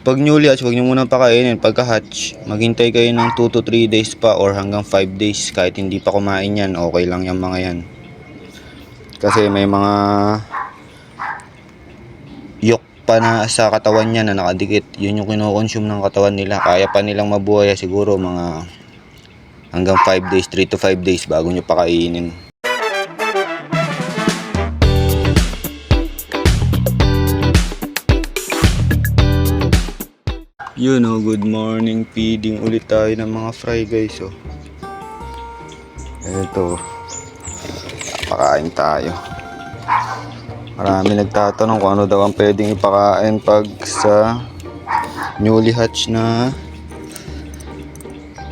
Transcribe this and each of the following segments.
Pag newly hatch, huwag nyo munang pakainin. Pagka hatch, maghintay kayo ng 2 to 3 days pa or hanggang 5 days. Kahit hindi pa kumain yan, okay lang yung mga yan. Kasi may mga yolk pa na sa katawan niya na nakadikit. Yun yung kinokonsume ng katawan nila. Kaya pa nilang mabuhay siguro mga hanggang 5 days, 3 to 5 days bago nyo pakainin. Yun good morning, feeding ulit tayo ng mga fry guys Eto, pakain tayo. Marami nagtatanong kung ano daw ang pwedeng ipakain pag sa newly hatch na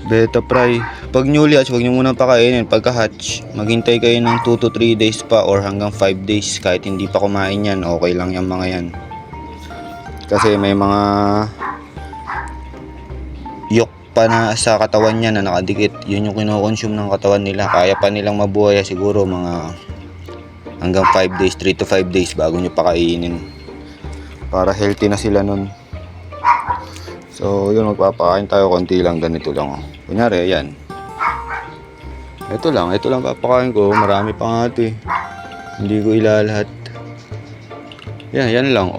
beta fry. Pag newly hatch, huwag nyo munang pakainin. Pagka hatch, maghintay kayo ng 2 to 3 days pa or hanggang 5 days. Kahit hindi pa kumain yan, okay lang yung mga yan. Kasi may mga yolk pa na sa katawan niya na nakadikit. Yun yung kinokonsume ng katawan nila. Kaya pa nilang mabuhay siguro mga hanggang 5 days, 3 to 5 days bago nyo pakainin. Para healthy na sila nun. So yun, magpapakain tayo konti lang, ganito lang Kunyari, ayan. Ito lang papakain ko. Marami pa nga ito Hindi ko ilalahat. Yan lang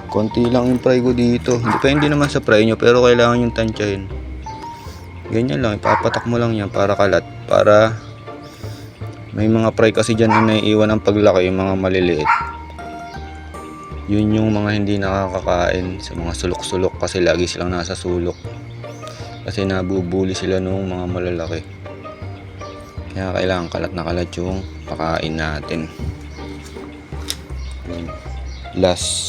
konti lang yung fry ko dito. Depende naman sa fry nyo, pero kailangan yung tansyahin. Ganyan lang, ipapatak mo lang yan para kalat. Para may mga fry kasi dyan na naiiwan ang paglaki, yung mga maliliit. Yun yung mga hindi nakakakain sa mga sulok-sulok kasi lagi silang nasa sulok. Kasi nabubuli sila nung mga malalaki. Kaya kailangan kalat na kalat yung pakain natin. Last.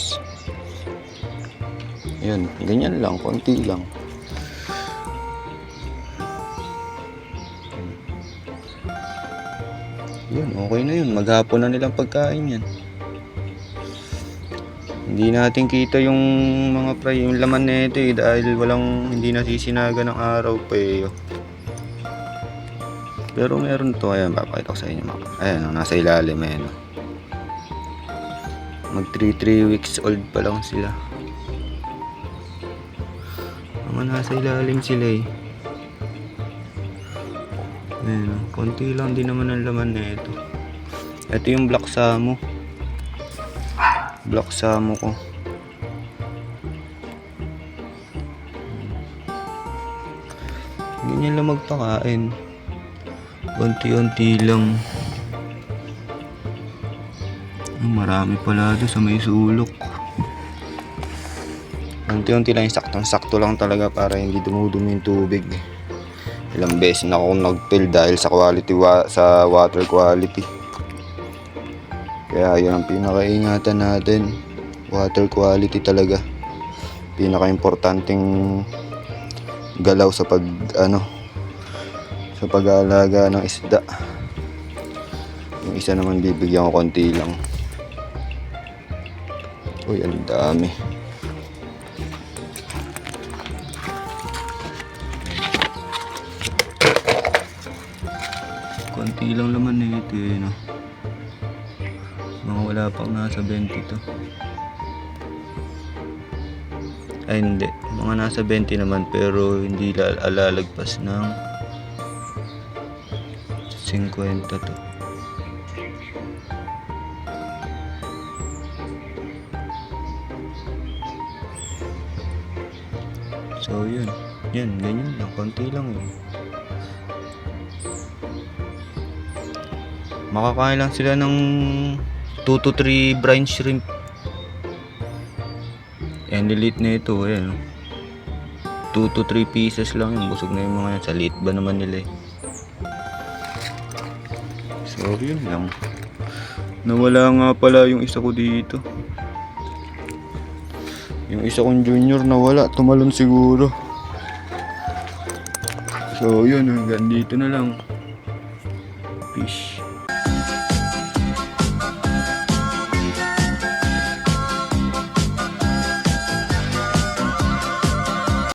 Yun, ganyan lang, konti lang. Yun, okay na yun. Maghapon na nilang pagkain yan. Hindi natin kita yung mga fry, yung laman nito dahil hindi nasisinaga ng araw pa Pero meron to, ayan, papakita ko sa inyo ayan, nasa ilalim, ayan mag 3 weeks old pa lang sila. Nasa ilalim sila Ayan, konti lang din naman ang laman na ito. Ito yung black samo ko. Ganyan lang magpakain, unti-unti lang. Marami pala doon sa may sulok. Unti-unti lang, saktong-sakto lang talaga para hindi dumudumi yung tubig. Ilang beses na ako nag-fill dahil sa sa water quality. Kaya yun ang pinakaingatan natin. Water quality talaga. Pinaka-importanting galaw sa sa pag-aalaga ng isda. Yung isa naman bibigyan ko konti lang. Uy, ang dami. Konti lang naman ito Mga wala pang nasa 20 to. Ay hindi, mga nasa 20 naman pero hindi alalagpas ng 50 to. So yun, ganyan lang, konti lang Makakain lang sila ng 2 to 3 brine shrimp. Yan, lilit na ito. Ayan, 2 to 3 pieces lang yung busog na yung mga yan. Sa liit ba naman nila So yun lang. Nawala nga pala yung isa ko dito. Yung isa kong junior nawala. Tumalon siguro. So yun, hanggang dito na lang. Fish.